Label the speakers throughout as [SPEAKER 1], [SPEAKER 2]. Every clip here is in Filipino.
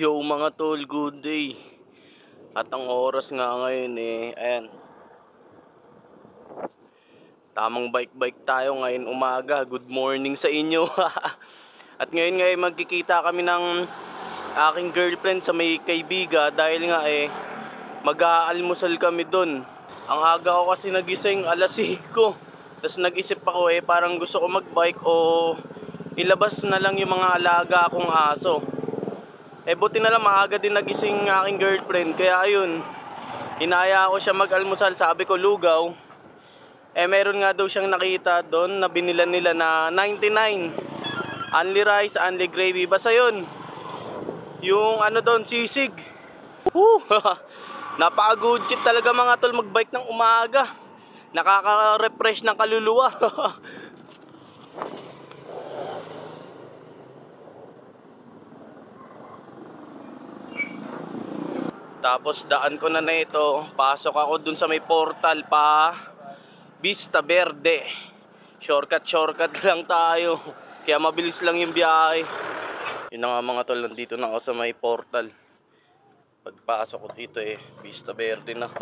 [SPEAKER 1] Yo mga tol, good day. At ang oras nga ngayon ayan. Tamang bike-bike tayo ngayon umaga. Good morning sa inyo. At ngayon magkikita kami ng aking girlfriend sa may Kaybiga dahil nga mag-aalmusal kami dun. Ang aga ko kasi nagising alas 5. Tapos nag-isip ako parang gusto ko mag-bike o ilabas na lang yung mga alaga akong aso. Buti na lang maaga din nagising ng aking girlfriend. Kaya ayun, hinaya ko siya mag-almusal. Sabi ko lugaw. Meron nga daw siyang nakita doon na binilan nila na 99. Only rice, only gravy. Basta yun, yung ano doon, sisig. Napaka-good trip talaga mga tol mag-bike ng umaga. Nakaka-refresh ng kaluluwa. Tapos daan ko na ito, pasok ako dun sa may portal pa Vista Verde. Shortcut lang tayo. Kaya mabilis lang yung biyahe. Yun na nga mga tol, nandito na ako sa may portal. Pagpasok ko dito Vista Verde na.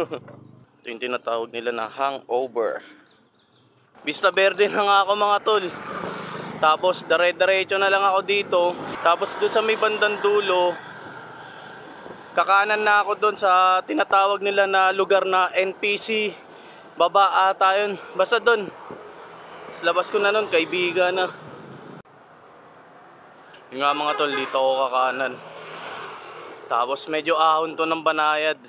[SPEAKER 1] Ito yung tinatawag nila na hangover. Vista Verde na nga ako mga tol. Tapos dire-diretso na lang ako dito. Tapos dun sa may bandang dulo, kakanan na ako doon sa tinatawag nila na lugar na NPC baba ata yun. Basta doon. Labas ko na nun, Kaybiga na. Yung nga mga tol, dito ako kakanan. Tapos medyo ahon to ng Banayad.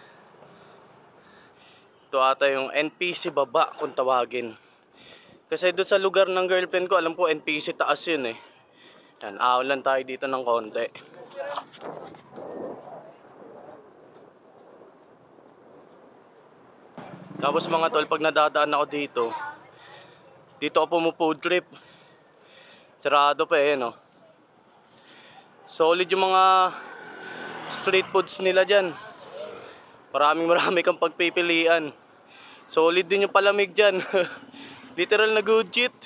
[SPEAKER 1] Ito ata yung NPC baba kung tawagin. Kasi doon sa lugar ng girlfriend ko, alam ko NPC taas yun Yan, ahon lang tayo dito ng konti. Tapos mga tol, pag nadadaan ako dito ako pumu-food trip. Sarado pa no. Solid yung mga street foods nila dyan. Marami kang pagpipilian. Solid din yung palamig dyan. Literal na good shit.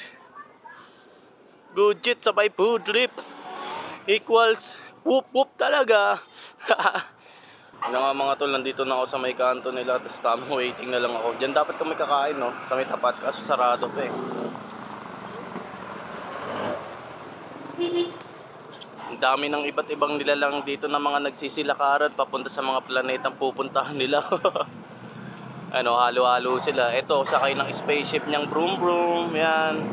[SPEAKER 1] Good shit sabay food trip equals whoop whoop talaga. Ano nga mga tol, nandito na ako sa may kanto nila. Tapos tamang waiting na lang ako. Diyan dapat kami kakain sa may tapat. Kaso sarado pa Ang dami ng iba't ibang nilalang dito na mga nagsisilakaran papunta sa mga planetang pupuntahan nila. Halo-halo sila. Ito, sakay ng spaceship niyang broom broom. Yan.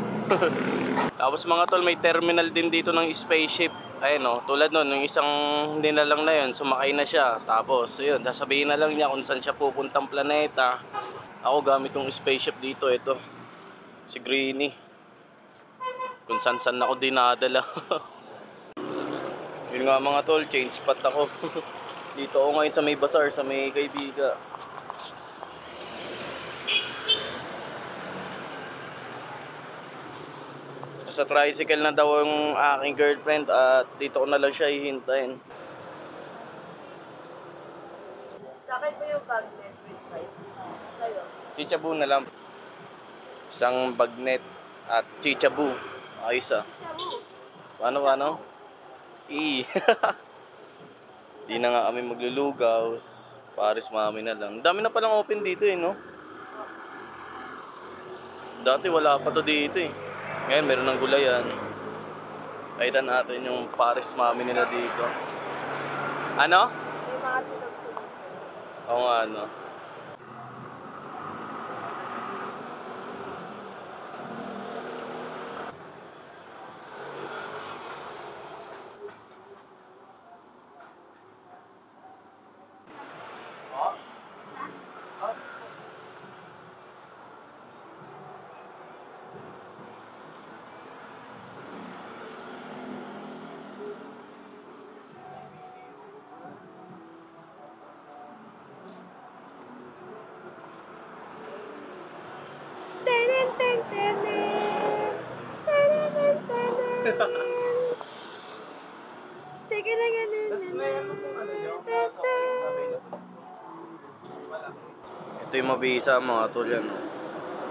[SPEAKER 1] Tapos mga tol, may terminal din dito ng spaceship. Tulad nun, yung isang nilalang na yun, sumakay na siya. Tapos, yun, sasabihin na lang niya kung saan siya pupuntang planeta. Ako gamit yung spaceship dito, ito. Si Greenie. Kung saan ako dinadala. Yun nga mga tol, change spot ako. Dito ako ngayon sa may bazaar, sa may Kaybiga. Sa tricycle na daw yung aking girlfriend at dito ko na lang siya hihintayin.
[SPEAKER 2] Sa akin po yung bagnet with rice. Sa'yo?
[SPEAKER 1] Chichabu na lang. Isang bagnet at chichabu. Ayos
[SPEAKER 2] Chichabu?
[SPEAKER 1] Ano? Di na nga kami maglulugaw. Paris mami na lang. Dami na palang open dito no? Dati wala pa to dito Ngayon meron ng gulayan. Kaitan natin yung Paris mami nila dito. Ano?
[SPEAKER 2] May mga sinog-sinog.
[SPEAKER 1] Oo nga
[SPEAKER 2] Teka na ganun.
[SPEAKER 1] Ito yung mabisa mga tol yan.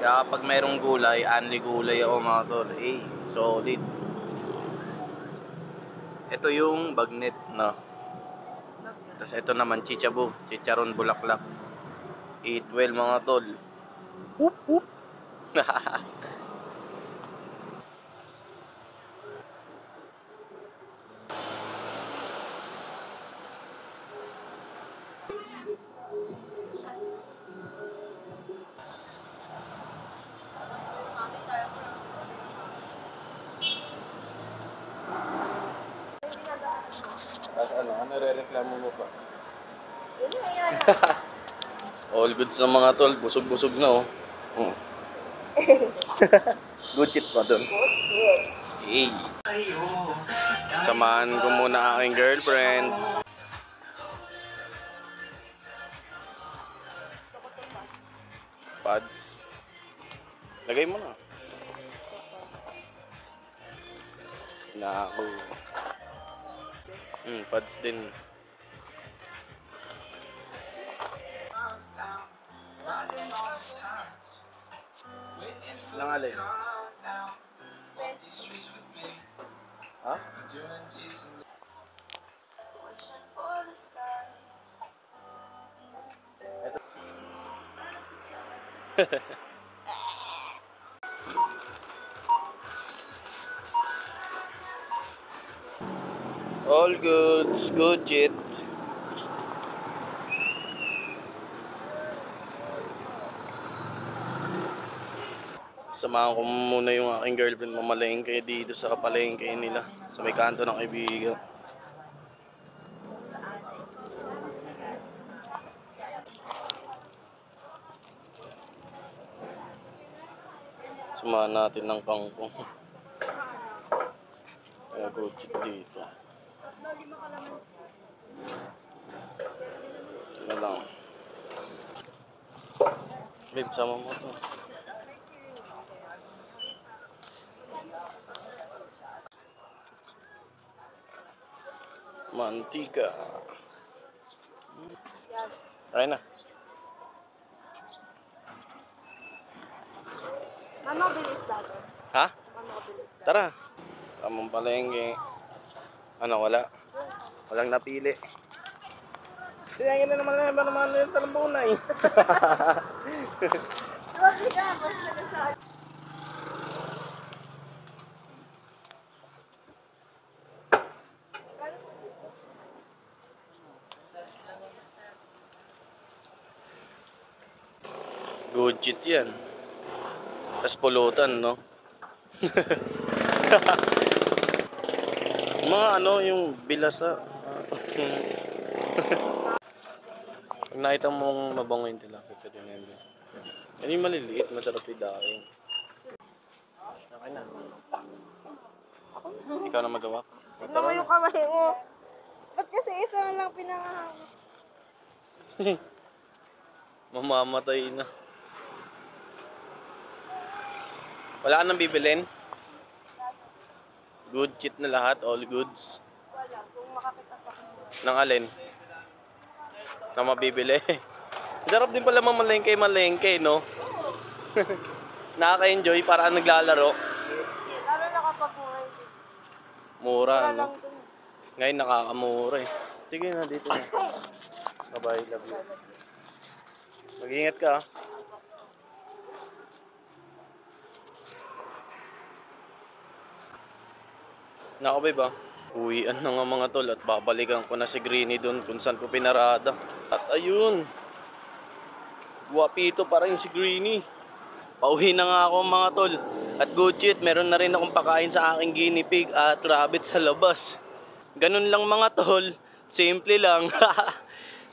[SPEAKER 1] Kaya kapag mayroong gulay, only gulay ako mga tol. Solid. Ito yung bagnet na. Tapos ito naman chichabu, chicharon bulaklak. Eat well mga tol. Whoop whoop. Tapos ano re-reklamo mo pa?
[SPEAKER 2] Yun na yan.
[SPEAKER 1] All goods na mga tol, busog-busog na oh. Good shit pa dun. Hey. Samahan ko muna aking girlfriend. Pads. Lagay mo na. Naku. Pads din. Lang alin? Ha? Ito. All goods, good shit. Samahan ko muna yung aking girlfriend mamalengke dito sa kapalengke nila sa may kanto ng kaibigan. Samahan natin ng kangkong. Kaya good shit dito. Ano lang. Babe, sama mo to. Mantika.
[SPEAKER 2] Yes.
[SPEAKER 1] Ay na.
[SPEAKER 2] Mama, bilis dati.
[SPEAKER 1] Ha?
[SPEAKER 2] Mama, bilis dati.
[SPEAKER 1] Tara. Tamang palengke. Ano, wala? Walang napili. Sayangin na naman yung talambunay.
[SPEAKER 2] Grabe ka, basta ka sa
[SPEAKER 1] Good shit yan. Tapos pulutan, no? Mga ano, yung bilasa. Pag nakita mong mabango yung tilapia, pwede na yun. Yan yung maliliit, masarap yung daing. Okay na. Ikaw na magawa.
[SPEAKER 2] tignan mo yung kamay mo. Ba't kasi isa na lang pinangahawak?
[SPEAKER 1] Mamamatay na. Wala ka nang bibilin? Good shit na lahat, all goods.
[SPEAKER 2] Wala, kung makakita pa ko.
[SPEAKER 1] Nang alin? Na mabibili. Sarap din pala mamalengke, no? Nakaka-enjoy, parang naglalaro.
[SPEAKER 2] Lalo na kapag mura.
[SPEAKER 1] Mura,
[SPEAKER 2] Mura
[SPEAKER 1] no?
[SPEAKER 2] lang dun.
[SPEAKER 1] Ngayon nakakamura eh. Sige na, dito na. Bye-bye, love you. Mag-ingat ka, ah. Nako, babe, ah. Uwian na nga mga tol at babalikan ko na si Greenie doon kung saan ko pinarada. At ayun, guwapito pa rin si Greenie. Pauwi na nga ako mga tol. At good shit, meron na rin akong pakain sa aking guinea pig at rabbit sa labas. Ganun lang mga tol, simple lang.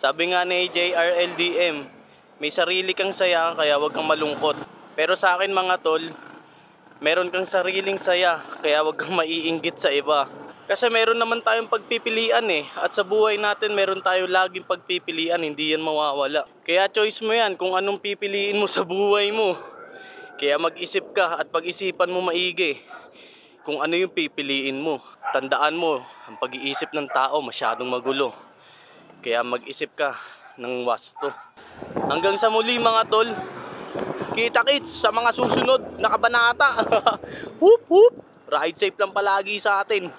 [SPEAKER 1] Sabi nga ni JRLDM, may sarili kang saya kaya wag kang malungkot. Pero sa akin mga tol, meron kang sariling saya kaya wag kang maiinggit sa iba. Kasi meron naman tayong pagpipilian eh. At sa buhay natin meron tayo laging pagpipilian, hindi yan mawawala. Kaya choice mo yan kung anong pipiliin mo sa buhay mo. Kaya mag-isip ka at pag-isipan mo maigi kung ano yung pipiliin mo. Tandaan mo, ang pag-iisip ng tao masyadong magulo. Kaya mag-isip ka ng wasto. Hanggang sa muli mga tol. Kita-kits sa mga susunod na kabanata. Whoop whoop. Ride safe lang palagi sa atin.